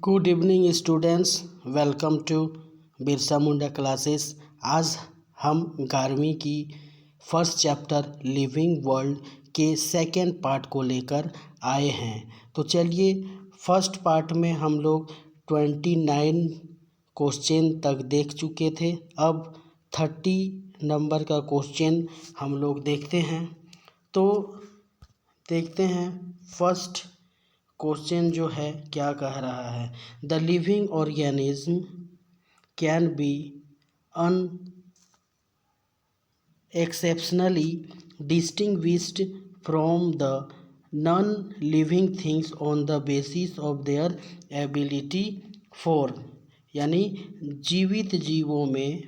Good evening students, welcome to Birsa Munda classes. आज हम 11वीं की फर्स्ट चैप्टर लिविंग वर्ल्ड के सेकेंड पार्ट को लेकर आए हैं। तो चलिए, फर्स्ट पार्ट में हम लोग 29 क्वेश्चन तक देख चुके थे। अब 30 नंबर का क्वेश्चन हम लोग देखते हैं। तो देखते हैं फर्स्ट क्वेश्चन जो है क्या कह रहा है। The living organism can be exceptionally distinguished from the non-living things on the basis of their ability for, यानी जीवित जीवों में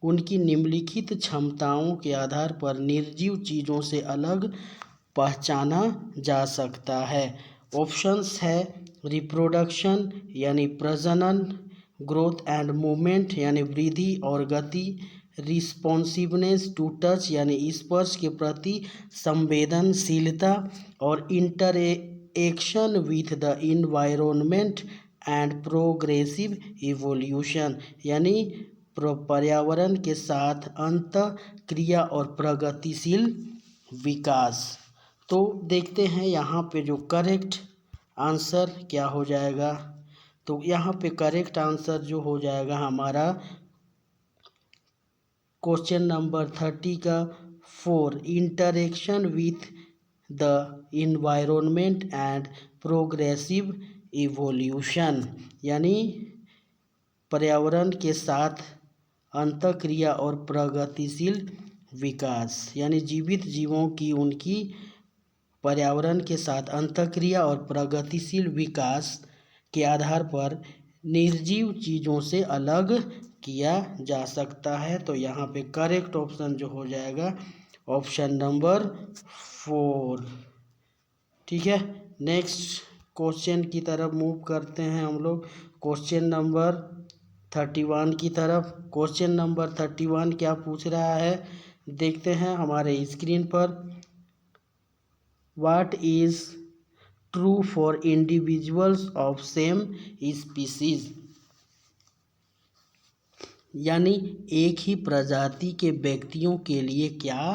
उनकी निम्नलिखित क्षमताओं के आधार पर निर्जीव चीज़ों से अलग पहचाना जा सकता है। ऑप्शंस है रिप्रोडक्शन यानी प्रजनन, ग्रोथ एंड मूवमेंट यानी वृद्धि और गति, रिस्पॉन्सिवनेस टू टच यानी स्पर्श के प्रति संवेदनशीलता, और interaction with the environment and progressive evolution यानी पर्यावरण के साथ अंतःक्रिया और प्रगतिशील विकास। तो देखते हैं यहाँ पे जो करेक्ट आंसर क्या हो जाएगा। तो यहाँ पे करेक्ट आंसर जो हो जाएगा हमारा क्वेश्चन नंबर 30 का 4, interaction with the environment and progressive evolution यानी पर्यावरण के साथ अंतःक्रिया और प्रगतिशील विकास, यानी जीवित जीवों की उनकी पर्यावरण के साथ अंतःक्रिया और प्रगतिशील विकास के आधार पर निर्जीव चीज़ों से अलग किया जा सकता है। तो यहाँ पे करेक्ट ऑप्शन जो हो जाएगा ऑप्शन नंबर 4। ठीक है, नेक्स्ट क्वेश्चन की तरफ मूव करते हैं हम लोग क्वेश्चन नंबर 31 की तरफ। क्वेश्चन नंबर 31 क्या पूछ रहा है, देखते हैं हमारे स्क्रीन पर। What is true for individuals of same species, यानी एक ही प्रजाति के व्यक्तियों के लिए क्या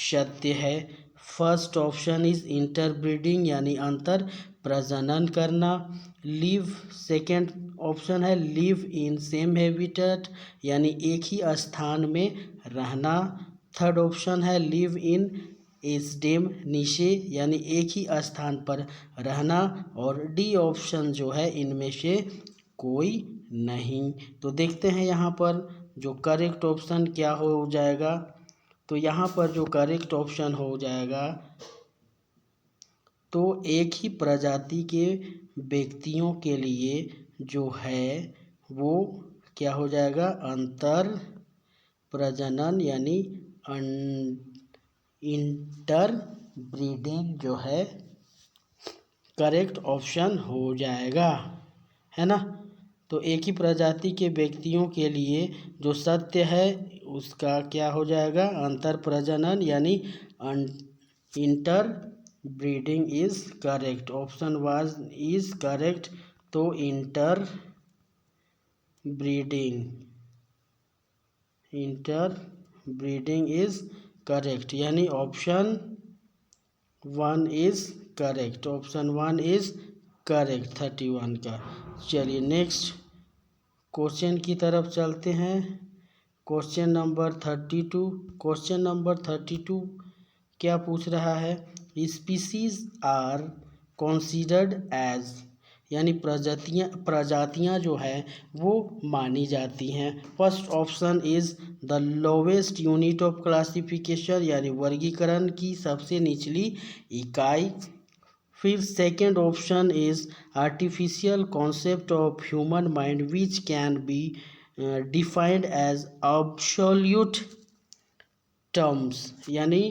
सत्य है। फर्स्ट ऑप्शन इज इंटरब्रीडिंग यानी अंतर प्रजनन करना। लिव, सेकेंड ऑप्शन है लिव इन सेम हैबिटेट यानी एक ही स्थान में रहना। थर्ड ऑप्शन है लिव इन एस्डेम नीचे यानी एक ही स्थान पर रहना। और डी ऑप्शन जो है इनमें से कोई नहीं। तो देखते हैं यहाँ पर जो करेक्ट ऑप्शन क्या हो जाएगा। तो यहाँ पर जो करेक्ट ऑप्शन हो जाएगा तो एक ही प्रजाति के व्यक्तियों के लिए जो है वो क्या हो जाएगा, अंतर प्रजनन यानी इंटर ब्रीडिंग जो है करेक्ट ऑप्शन हो जाएगा, है ना। तो एक ही प्रजाति के व्यक्तियों के लिए जो सत्य है उसका क्या हो जाएगा, अंतर प्रजनन यानी inter breeding is correct. Option was is correct. तो इंटर ब्रीडिंग इज करेक्ट यानी option 1 is correct. Option 1 is correct 31 का। चलिए नेक्स्ट क्वेश्चन की तरफ चलते हैं। Question number 32। क्वेश्चन नंबर 32 क्या पूछ रहा है, स्पीसीज आर कंसीडर्ड एज यानी प्रजातियां जो है वो मानी जाती हैं। First option is the lowest unit of classification यानी वर्गीकरण की सबसे निचली इकाई। फिर second option is artificial concept of human mind which can be defined as absolute terms यानी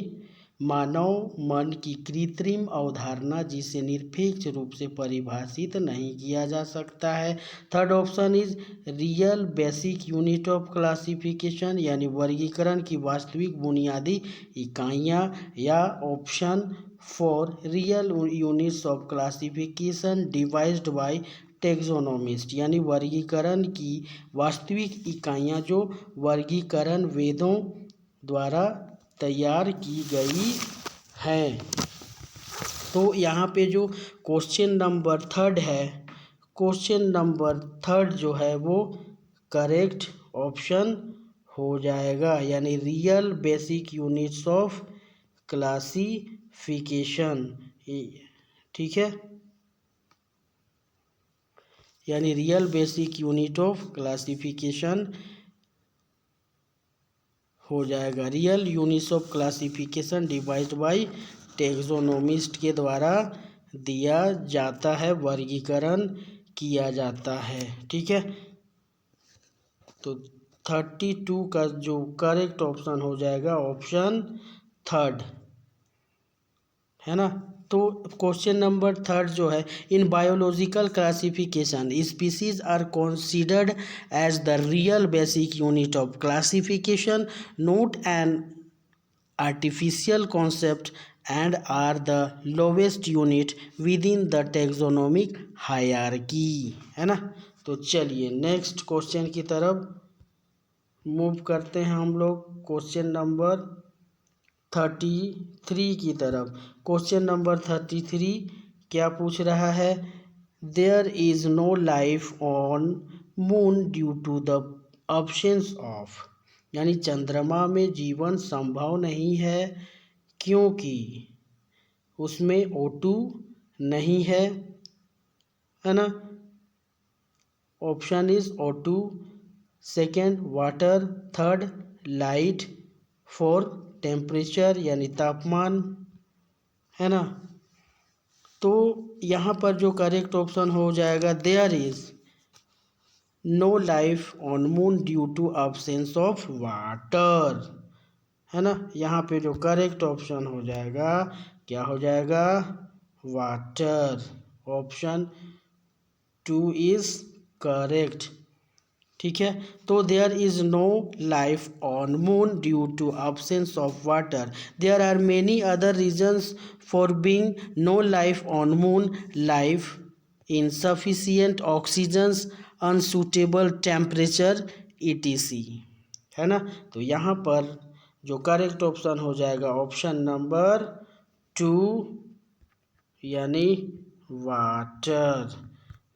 मानव मन की कृत्रिम अवधारणा जिसे निरपेक्ष रूप से परिभाषित नहीं किया जा सकता है। Third option is real basic unit of classification यानी वर्गीकरण की वास्तविक बुनियादी इकाइयाँ, या option 4 real units of classification devised by taxonomist, यानी वर्गीकरण की वास्तविक इकाइयाँ जो वर्गीकरण वेदों द्वारा तैयार की गई हैं। तो यहाँ पे जो क्वेश्चन नंबर 3 है, क्वेश्चन नंबर 3 जो है वो करेक्ट ऑप्शन हो जाएगा, यानी real basic units of classification. ठीक है, यानी real basic unit of classification हो जाएगा। Real units of classification divide by taxonomist के द्वारा दिया जाता है, वर्गीकरण किया जाता है। ठीक है, तो 32 का जो करेक्ट ऑप्शन हो जाएगा ऑप्शन 3, है ना। तो क्वेश्चन नंबर 3 जो है, in biological classification species are considered as the real basic unit of classification, not an artificial concept and are the lowest unit within the taxonomic hierarchy, है ना। तो चलिए नेक्स्ट क्वेश्चन की तरफ move करते हैं हम लोग, क्वेश्चन नंबर 33 की तरफ। क्वेश्चन नंबर 33 क्या पूछ रहा है, there is no life on moon due to the absence of, यानी चंद्रमा में जीवन संभव नहीं है क्योंकि उसमें O2 नहीं है ना। Option is O2, second water, third light, fourth temperature यानी तापमान, है ना। तो यहाँ पर जो करेक्ट ऑप्शन हो जाएगा, there is no life on moon due to absence of water, है ना। यहाँ पे जो करेक्ट ऑप्शन हो जाएगा क्या हो जाएगा, वाटर। Option 2 is correct. ठीक है, तो there is no life on moon due to absence of water, there are many other reasons for being no life on moon, life insufficient oxygens, unsuitable temperature etc, है ना। तो यहाँ पर जो correct option हो जाएगा ऑप्शन नंबर 2 यानी water.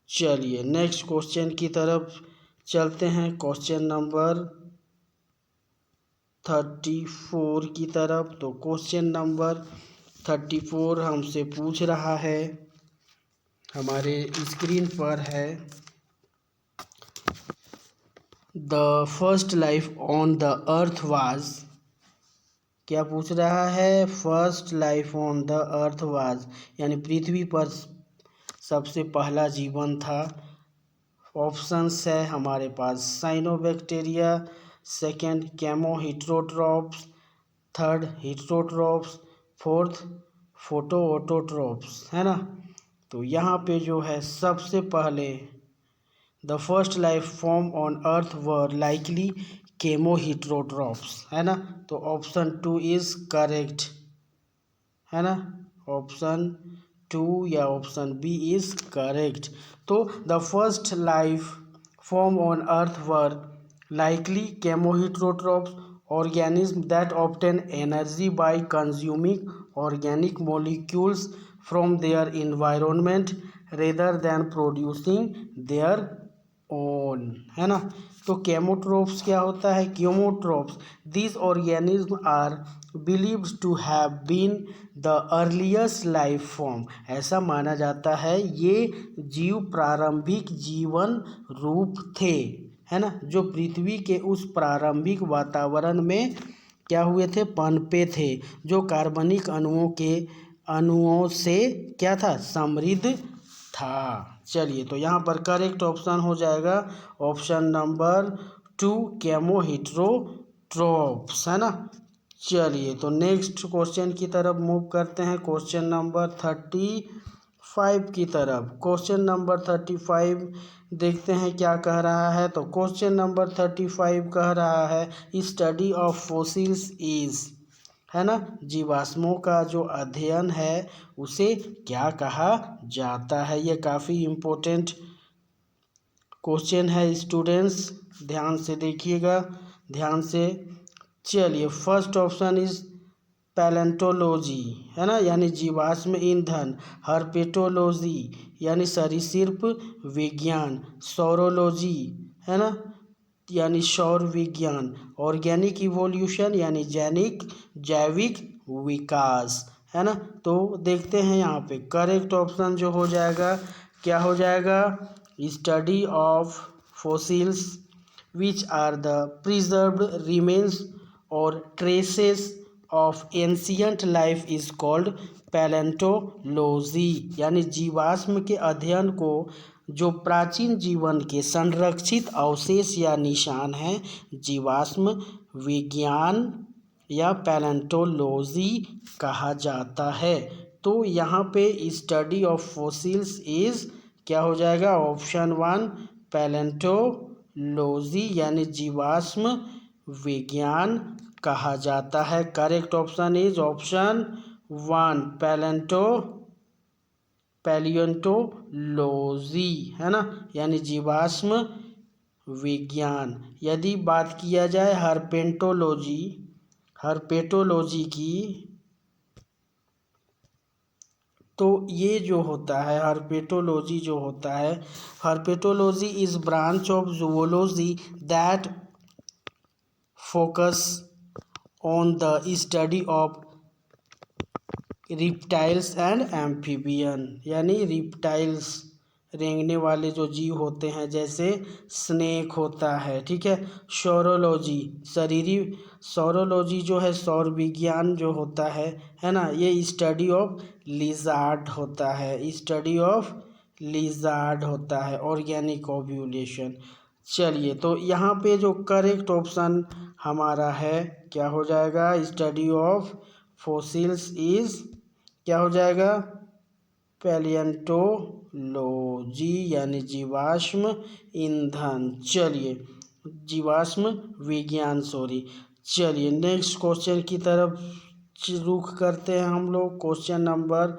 चलिए नेक्स्ट क्वेश्चन की तरफ चलते हैं, क्वेश्चन नंबर 34 की तरफ। तो क्वेश्चन नंबर 34 हमसे पूछ रहा है, हमारे स्क्रीन पर है, the first life on the earth was, क्या पूछ रहा है, first life on the earth was, यानी पृथ्वी पर सबसे पहला जीवन था। ऑप्शंस है हमारे पास, cyanobacteria, second chemo heterotrophs, third heterotrophs, fourth photoautotrophs, है ना। तो यहाँ पे जो है सबसे पहले the first life form on earth were likely chemo heterotrophs, है ना। तो ऑप्शन 2 इज करेक्ट, है ना। ऑप्शन 2 या ऑप्शन बी इज करेक्ट। तो the first life form on earth were likely chemoheterotrophs, organisms that obtain energy by consuming organic molecules from their environment rather than producing their own, है ना। तो केमोट्रोप्स क्या होता है, केमोट्रोप्स, these organisms are believed to have been the earliest life form, ऐसा माना जाता है ये जीव प्रारंभिक जीवन रूप थे, है ना, जो पृथ्वी के उस प्रारंभिक वातावरण में क्या हुए थे, पनपे थे, जो कार्बनिक अणुओं से क्या था, समृद्ध था। चलिए तो यहाँ पर करेक्ट ऑप्शन हो जाएगा ऑप्शन नंबर 2 केमोहिट्रोट्रॉप्स, है ना। चलिए तो नेक्स्ट क्वेश्चन की तरफ मूव करते हैं, क्वेश्चन नंबर 35 की तरफ। क्वेश्चन नंबर 35 देखते हैं क्या कह रहा है। तो क्वेश्चन नंबर 35 कह रहा है, स्टडी ऑफ फॉसिल्स इज, है ना, जीवाश्मों का जो अध्ययन है उसे क्या कहा जाता है। ये काफ़ी इम्पोर्टेंट क्वेश्चन है स्टूडेंट्स, ध्यान से देखिएगा, ध्यान से। चलिए, फर्स्ट ऑप्शन इज पैलेंटोलॉजी, है ना, यानी जीवाश्म ईंधन। हर्पेटोलॉजी यानी सरीसृप विज्ञान। सौरोलॉजी, है ना, यानी सौर विज्ञान। ऑर्गेनिक इवोल्यूशन यानी जैविक विकास, है ना। तो देखते हैं यहाँ पे करेक्ट ऑप्शन जो हो जाएगा, क्या हो जाएगा, study of fossils which are the preserved remains or traces of ancient life is called palaeontology, यानी जीवाश्म के अध्ययन को जो प्राचीन जीवन के संरक्षित अवशेष या निशान हैं, जीवाश्म विज्ञान या पैलेंटोलॉजी कहा जाता है। तो यहाँ पे स्टडी ऑफ फोसिल्स इज क्या हो जाएगा, ऑप्शन 1 पैलेंटोलॉजी यानी जीवाश्म विज्ञान कहा जाता है। करेक्ट ऑप्शन इज ऑप्शन 1 पैलियोंटोलॉजी, है ना, यानी जीवाश्म विज्ञान। यदि बात किया जाए हर्पेटोलॉजी की, तो ये जो होता है हर्पेटोलॉजी जो होता है, herpetology is branch of zoology that focus on the study of reptiles and amphibian, यानी रिप्टाइल्स रेंगने वाले जो जीव होते हैं, जैसे स्नेक होता है, ठीक है। सौरोलॉजी जो है सौर विज्ञान जो होता है ना, ये स्टडी ऑफ लिजार्ड होता है, स्टडी ऑफ लिजार्ड होता है। Organic ovulation. चलिए, तो यहाँ पे जो करेक्ट ऑप्शन हमारा है, क्या हो जाएगा, स्टडी ऑफ फोसिल्स इज क्या हो जाएगा, पैलियोंटोलॉजी यानी जीवाश्म ईंधन। चलिए, जीवाश्म विज्ञान, सॉरी। चलिए, नेक्स्ट क्वेश्चन की तरफ रुख करते हैं हम लोग। Question number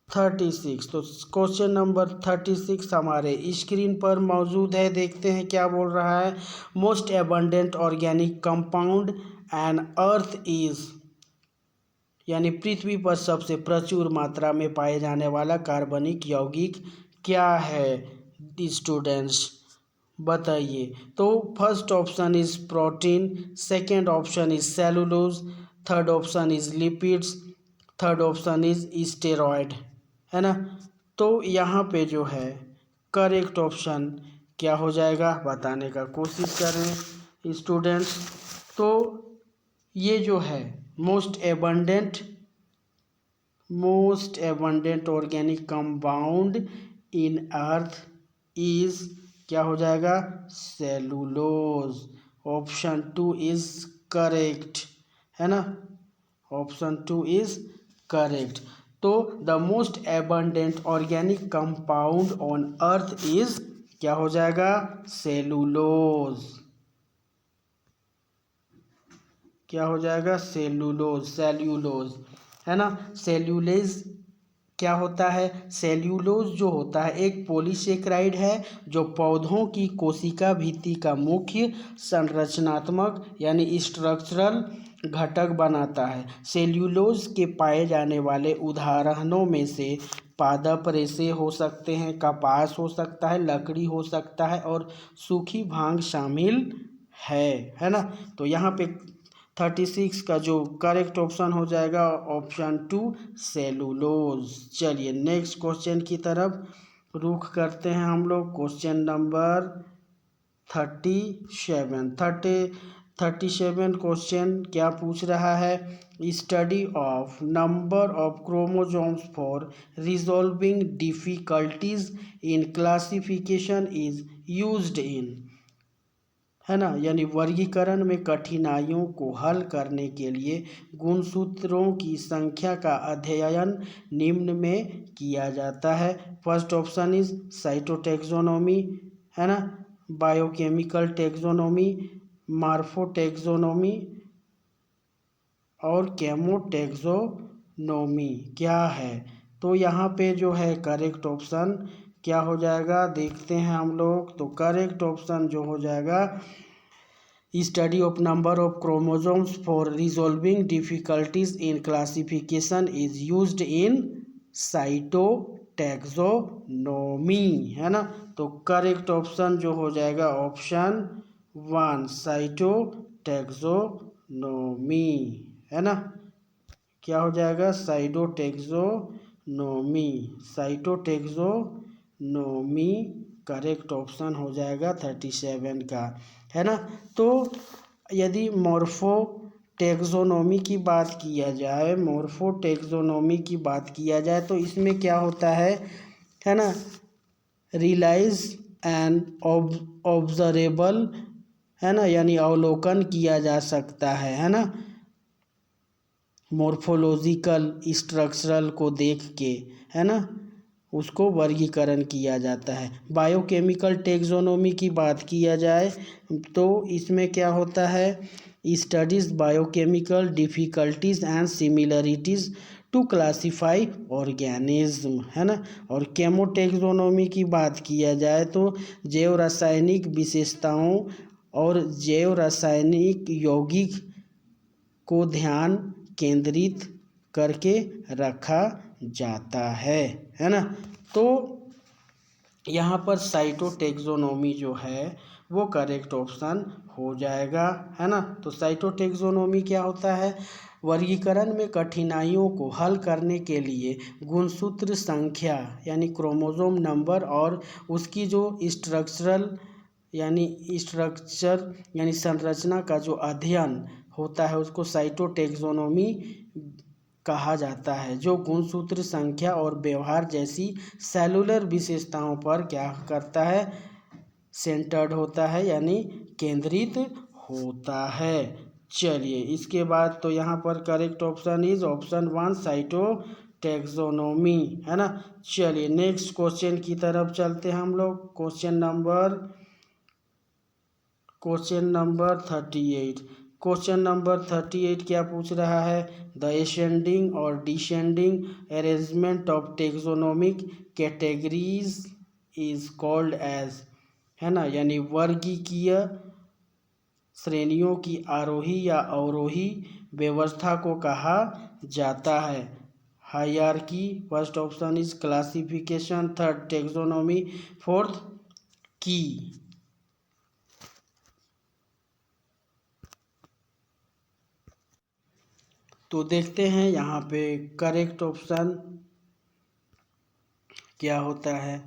36। तो क्वेश्चन नंबर 36 हमारे स्क्रीन पर मौजूद है, देखते हैं क्या बोल रहा है। Most abundant organic compound and earth is, यानी पृथ्वी पर सबसे प्रचुर मात्रा में पाए जाने वाला कार्बनिक यौगिक क्या है, स्टूडेंट्स बताइए। तो first option is protein, second option is cellulose, third option is lipids, third option is steroid, है ना। तो यहाँ पे जो है करेक्ट ऑप्शन क्या हो जाएगा, बताने का कोशिश करें स्टूडेंट्स। तो ये जो है most abundant organic compound in earth is क्या हो जाएगा, सेलुलोज। ऑप्शन 2 इज करेक्ट, है ना, ऑप्शन 2 इज करेक्ट। तो the most abundant organic compound on earth is क्या हो जाएगा, सेलुलोज। क्या हो जाएगा, सेल्यूलोज, है ना। सेल्यूलेज क्या होता है, सेल्यूलोज जो होता है एक पॉलीसेकेराइड है जो पौधों की कोशिका भित्ति का मुख्य संरचनात्मक यानी स्ट्रक्चरल घटक बनाता है। सेल्यूलोज के पाए जाने वाले उदाहरणों में से पादप रेशे हो सकते हैं, कपास हो सकता है, लकड़ी हो सकता है और सूखी भांग शामिल है ना। तो यहाँ पे 36 का जो करेक्ट ऑप्शन हो जाएगा ऑप्शन 2 सेलुलोज। चलिए, नेक्स्ट क्वेश्चन की तरफ रुख करते हैं हम लोग। क्वेश्चन नंबर 37 क्वेश्चन क्या पूछ रहा है, study of number of chromosomes for resolving difficulties in classification is used in, है ना, यानी वर्गीकरण में कठिनाइयों को हल करने के लिए गुणसूत्रों की संख्या का अध्ययन निम्न में किया जाता है। फर्स्ट ऑप्शन इज साइटोटैक्सोनॉमी, है ना, बायोकेमिकल टैक्सोनॉमी, मार्फोटैक्सोनॉमी और केमोटैक्सोनॉमी क्या है। तो यहाँ पे जो है करेक्ट ऑप्शन क्या हो जाएगा देखते हैं हम लोग। तो करेक्ट ऑप्शन जो हो जाएगा, study of number of chromosomes for resolving difficulties in classification is used in cytotaxonomy, है ना। तो करेक्ट ऑप्शन जो हो जाएगा ऑप्शन 1 साइटोटैक्सोनॉमी, है ना। क्या हो जाएगा साइटोटैक्सोनॉमी करेक्ट ऑप्शन हो जाएगा 37 का, है ना। तो यदि मॉर्फोटैक्सोनॉमी की बात किया जाए तो इसमें क्या होता है ना, रियलाइज एंड ऑब्जर्वेबल, है ना, यानी अवलोकन किया जा सकता है ना, मॉर्फोलॉजिकल स्ट्रक्चरल को देख के, है ना, उसको वर्गीकरण किया जाता है। बायोकेमिकल टैक्सोनॉमी की बात किया जाए तो इसमें क्या होता है, studies biochemical difficulties and similarities to classify organism, है ना। और केमोटैक्सोनॉमी की बात किया जाए तो जैव रासायनिक विशेषताओं और जैव रासायनिक यौगिक को ध्यान केंद्रित करके रखा जाता है ना। तो यहाँ पर साइटोटैक्सोनॉमी जो है वो करेक्ट ऑप्शन हो जाएगा, है ना। तो साइटोटैक्सोनॉमी क्या होता है, वर्गीकरण में कठिनाइयों को हल करने के लिए गुणसूत्र संख्या यानी क्रोमोसोम नंबर और उसकी जो स्ट्रक्चर यानी संरचना का जो अध्ययन होता है उसको साइटोटैक्सोनॉमी कहा जाता है, जो गुणसूत्र संख्या और व्यवहार जैसी सेलुलर विशेषताओं पर क्या करता है, सेंटर्ड होता है यानी केंद्रित होता है। चलिए इसके बाद तो यहाँ पर correct option is option 1 cytotaxonomy, है ना। चलिए नेक्स्ट क्वेश्चन की तरफ चलते हैं हम लोग। क्वेश्चन नंबर 38 क्या पूछ रहा है, द असेंडिंग और descending arrangement of taxonomic categories is called as, है ना, यानी वर्गीकीय श्रेणियों की आरोही या अवरोही व्यवस्था को कहा जाता है। Hierarchy, first option is classification, third taxonomy, fourth की। तो देखते हैं यहाँ पे करेक्ट ऑप्शन क्या होता है।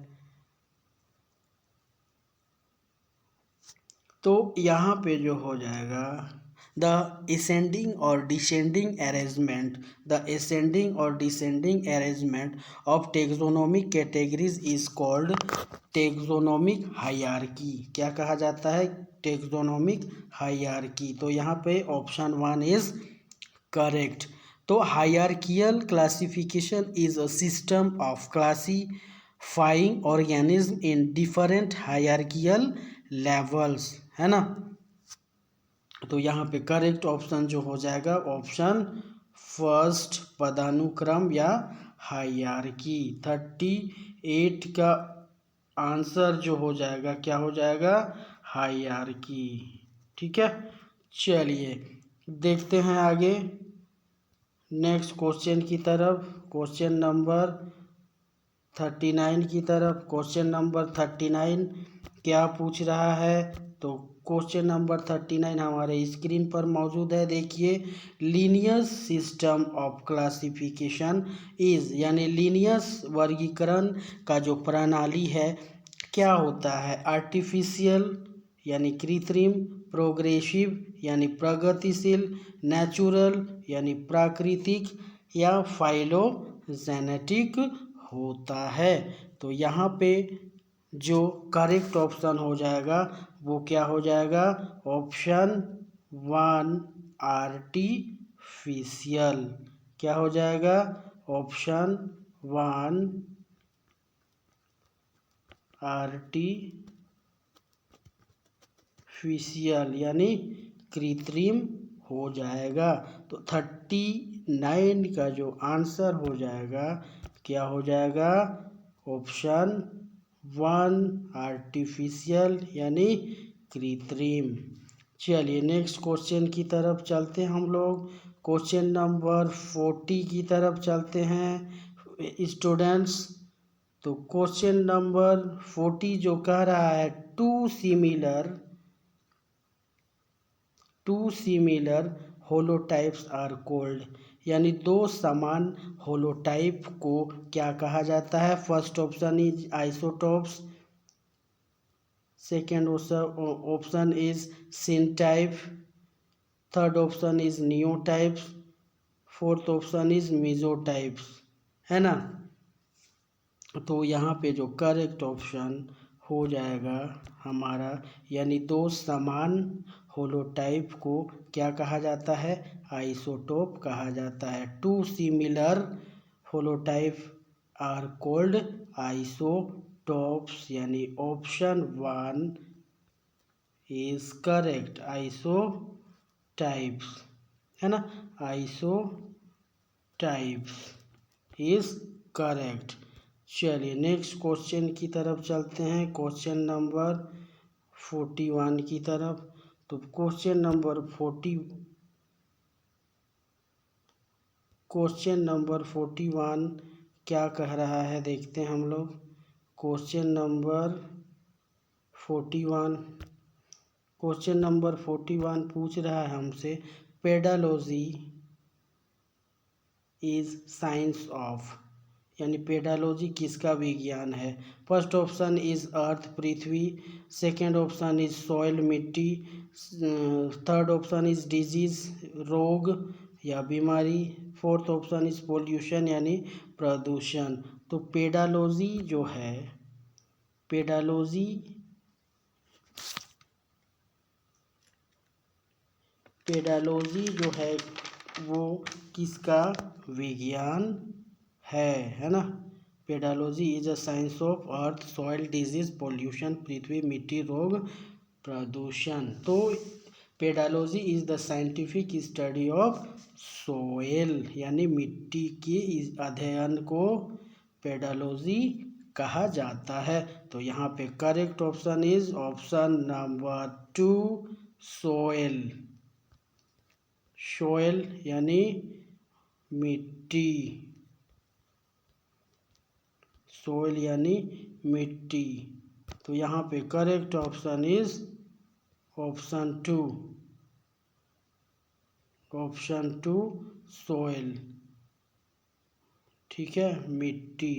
तो यहाँ पे जो हो जाएगा द असेंडिंग और descending arrangement of taxonomic categories is called taxonomic hierarchy. क्या कहा जाता है, टैक्सोनॉमिक हायरार्की। तो यहाँ पे ऑप्शन 1 इज करेक्ट। तो hierarchical classification is a system of classifying organism in different hierarchical levels, है ना। तो यहाँ पे करेक्ट ऑप्शन जो हो जाएगा ऑप्शन फर्स्ट पदानुक्रम या हायरार्की। 38 का आंसर जो हो जाएगा क्या हो जाएगा, हायरार्की, ठीक है। चलिए देखते हैं आगे नेक्स्ट क्वेश्चन की तरफ, क्वेश्चन नंबर 39 की तरफ। क्वेश्चन नंबर 39 क्या पूछ रहा है, तो क्वेश्चन नंबर 39 हमारे स्क्रीन पर मौजूद है, देखिए। Linnaeus system of classification is, यानी लीनियस वर्गीकरण का जो प्रणाली है क्या होता है, आर्टिफिशियल यानी कृत्रिम, प्रोग्रेसिव यानी प्रगतिशील, नेचुरल यानी प्राकृतिक, या फाइलोजेनेटिक होता है। तो यहाँ पे जो करेक्ट ऑप्शन हो जाएगा वो क्या हो जाएगा, ऑप्शन 1 आर्टिफिशियल। क्या हो जाएगा, ऑप्शन 1 आर्टिफिशियल यानी कृत्रिम हो जाएगा। तो 39 का जो आंसर हो जाएगा क्या हो जाएगा, ऑप्शन वन आर्टिफिशियल यानी कृत्रिम। चलिए नेक्स्ट क्वेश्चन की तरफ चलते हैं हम लोग। क्वेश्चन नंबर 40 की तरफ चलते हैं स्टूडेंट्स। तो क्वेश्चन नंबर 40 जो कह रहा है two similar holotypes are called, यानी दो समान होलोटाइप को क्या कहा जाता है। First option is isotopes, second option is syntype, third option is neotypes, fourth option is mesotypes, है ना। तो यहाँ पे जो करेक्ट ऑप्शन हो जाएगा हमारा, यानी दो समान होलोटाइप को क्या कहा जाता है, आइसोटोप कहा जाता है। Two similar holotype are called isotopes, यानी ऑप्शन 1 इज करेक्ट, आइसोटाइप्स, है ना, आइसोटाइप्स इज करेक्ट। चलिए नेक्स्ट क्वेश्चन की तरफ चलते हैं, क्वेश्चन नंबर 41 की तरफ। तो क्वेश्चन नंबर 41 क्या कह रहा है देखते हैं हम लोग। क्वेश्चन नंबर 41 पूछ रहा है हमसे, पेडालॉजी इज साइंस ऑफ, यानी पेडालॉजी किसका विज्ञान है। First option is earth Prithvi, second option is soil मिट्टी, थर्ड ऑप्शन इज डिजीज रोग या बीमारी, फोर्थ ऑप्शन इज पोल्यूशन यानी प्रदूषण। तो पेडालॉजी जो है वो किसका विज्ञान है ना। Pedology is a science of earth soil disease pollution, पृथ्वी मिट्टी रोग प्रदूषण। तो pedology is the scientific study of soil, यानी मिट्टी के इस अध्ययन को पेडालॉजी कहा जाता है। तो यहाँ पे correct option is option number 2 soil यानी मिट्टी, सोइल यानी मिट्टी। तो यहाँ पे correct option is option 2 soil, ठीक है, मिट्टी।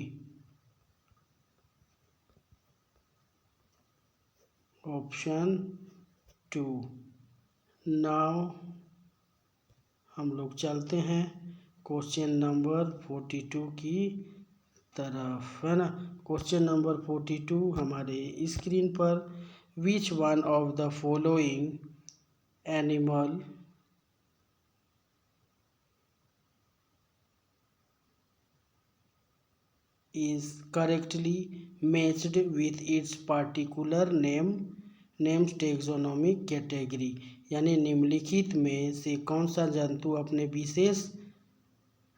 ऑप्शन 2। नाउ हम लोग चलते हैं क्वेश्चन नंबर 42 की तरफ, है ना। क्वेश्चन नंबर 42 हमारे स्क्रीन पर, विच one of the following animal is correctly matched with its particular names taxonomic category, यानी निम्नलिखित में से कौन सा जंतु अपने विशेष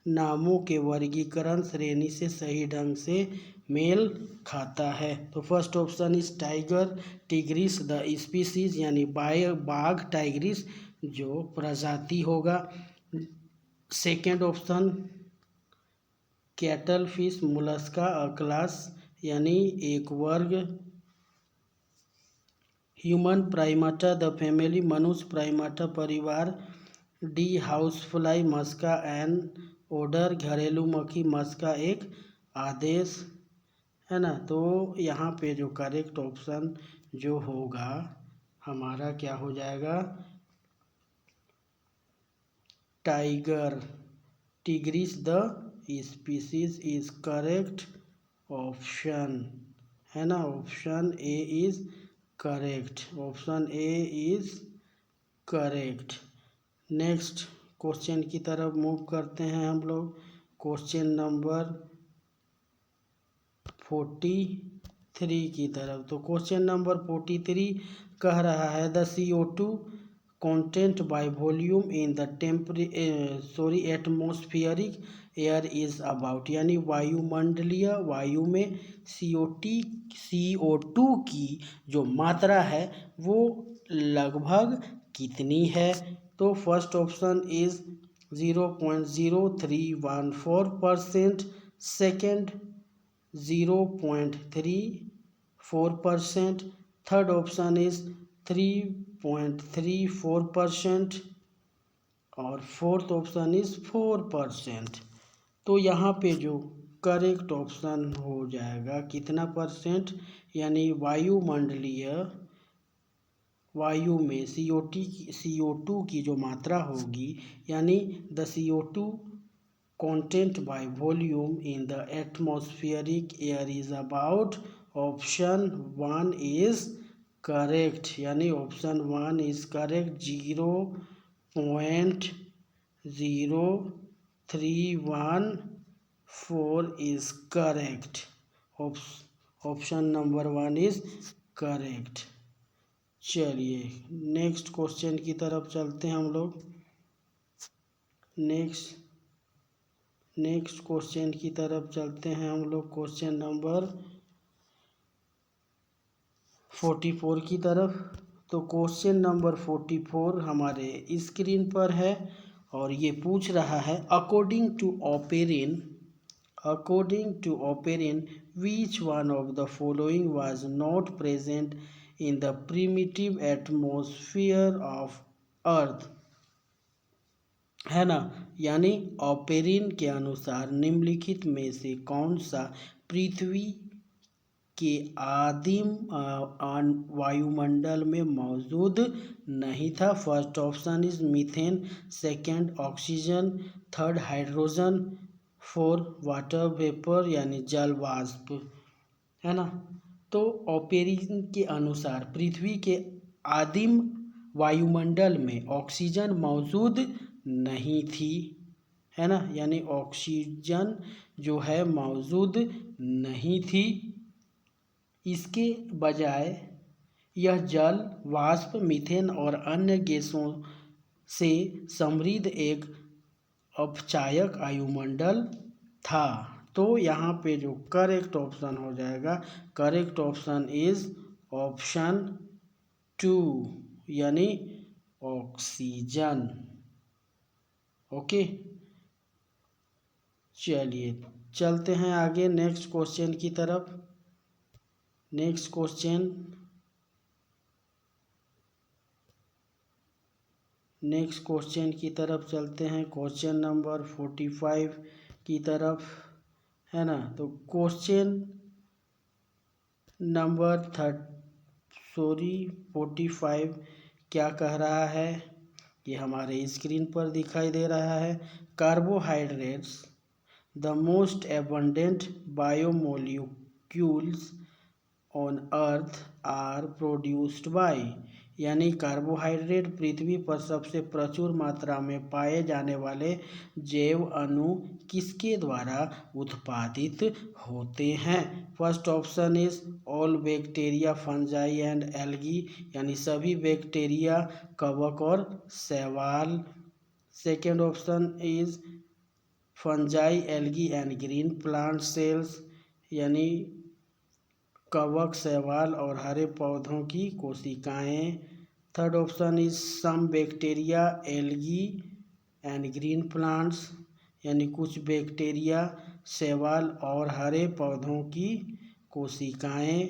नामों के वर्गीकरण श्रेणी से सही ढंग से मेल खाता है। तो first option is tiger tigris the species, यानी बाघ टाइग्रिस जो प्रजाति होगा। Second option cattle fish Mollusca अ क्लास, यानी एक वर्ग। ह्यूमन प्राइमाटा द फैमिली, मनुष्य प्राइमाटा परिवार। डी हाउसफ्लाई मस्का एन ऑर्डर, घरेलू मक्खी मस्का एक आदेश, है ना। तो यहाँ पे जो करेक्ट ऑप्शन जो होगा हमारा क्या हो जाएगा, tiger tigris the species is correct option, है ना। Option A is correct, option A is correct. Next question की तरफ मूव करते हैं हम लोग। क्वेश्चन नंबर 43 की तरफ। तो क्वेश्चन नंबर 43 कह रहा है, the CO2 content by volume in the atmospheric air is about, यानी वायुमंडलीय वायु में CO2 की जो मात्रा है वो लगभग कितनी है। तो first option is 0.0314%, second 0.34%, third option is 3.34% और फोर्थ ऑप्शन इज 4%। तो यहाँ पे जो करेक्ट ऑप्शन हो जाएगा कितना परसेंट, यानी वायुमंडलीय वायु में CO2 की जो मात्रा होगी, यानी the CO2 content by volume in the atmospheric air is about, option 1 is correct, यानी option 1 is correct, 0.0314 is correct, option number 1 is correct. चलिए नेक्स्ट क्वेश्चन की तरफ चलते हैं हम लोग। नेक्स्ट क्वेश्चन की तरफ चलते हैं हम लोग, क्वेश्चन नंबर 44 की तरफ। तो क्वेश्चन नंबर 44 हमारे स्क्रीन पर है और ये पूछ रहा है according to Oparin which one of the following was not present in the primitive atmosphere of earth, है ना। यानी ओपेरिन के अनुसार निम्नलिखित में से कौन सा पृथ्वी के आदिम वायुमंडल में मौजूद नहीं था। First option is methane, second oxygen, third hydrogen, fourth water vapour यानी जल वाष्प, है ना। तो ओपेरिन के अनुसार पृथ्वी के आदिम वायुमंडल में ऑक्सीजन मौजूद नहीं थी, है ना, यानी ऑक्सीजन जो है मौजूद नहीं थी। इसके बजाय यह जल वाष्प, मीथेन और अन्य गैसों से समृद्ध एक अपचायक वायुमंडल था। तो यहाँ पे जो करेक्ट ऑप्शन हो जाएगा, करेक्ट ऑप्शन इज ऑप्शन 2 यानी ऑक्सीजन। ओके, चलिए चलते हैं आगे नेक्स्ट क्वेश्चन की तरफ। नेक्स्ट क्वेश्चन की तरफ चलते हैं, क्वेश्चन नंबर 45 की तरफ, है ना। तो क्वेश्चन नंबर 45 क्या कह रहा है, ये हमारे स्क्रीन पर दिखाई दे रहा है। Carbohydrates the most abundant biomolecules on earth are produced by, यानी कार्बोहाइड्रेट पृथ्वी पर सबसे प्रचुर मात्रा में पाए जाने वाले जैव अणु किसके द्वारा उत्पादित होते हैं। First option is all bacteria, fungi and algae, यानी सभी बैक्टीरिया, कवक और शैवाल। Second option is fungi, algae and green plant cells, यानी कवक, शैवाल और हरे पौधों की कोशिकाएं। Third option is some bacteria, algae and green plants, यानी कुछ बैक्टीरिया, शैवाल और हरे पौधों की कोशिकाएं,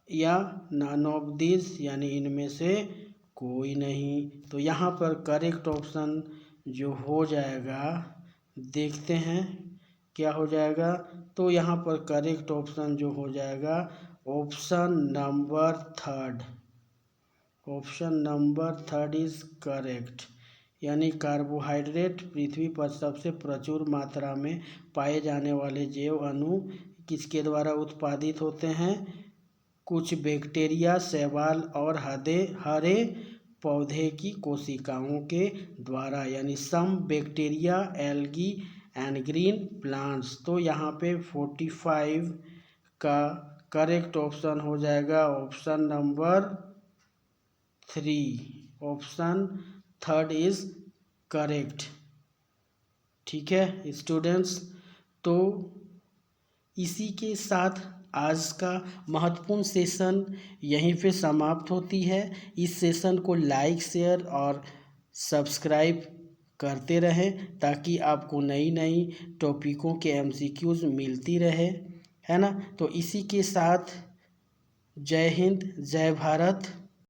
या नॉन ऑफ दिस, यानी इनमें से कोई नहीं। तो यहाँ पर करेक्ट ऑप्शन जो हो जाएगा, देखते हैं क्या हो जाएगा। तो यहाँ पर करेक्ट ऑप्शन जो हो जाएगा option number third is correct, यानी कार्बोहाइड्रेट पृथ्वी पर सबसे प्रचुर मात्रा में पाए जाने वाले जैव अणु किसके द्वारा उत्पादित होते हैं, कुछ बैक्टीरिया, शैवाल और हरे पौधे की कोशिकाओं के द्वारा, यानी some bacteria, algae and green plants. तो यहाँ पे 45 का करेक्ट ऑप्शन हो जाएगा option number 3, option third is correct. ठीक है स्टूडेंट्स, तो इसी के साथ आज का महत्वपूर्ण सेशन यहीं पे समाप्त होती है। इस सेशन को लाइक शेयर और सब्सक्राइब करते रहें ताकि आपको नई नई टॉपिकों के एमसीक्यूज मिलती रहे, है ना। तो इसी के साथ जय हिंद, जय भारत।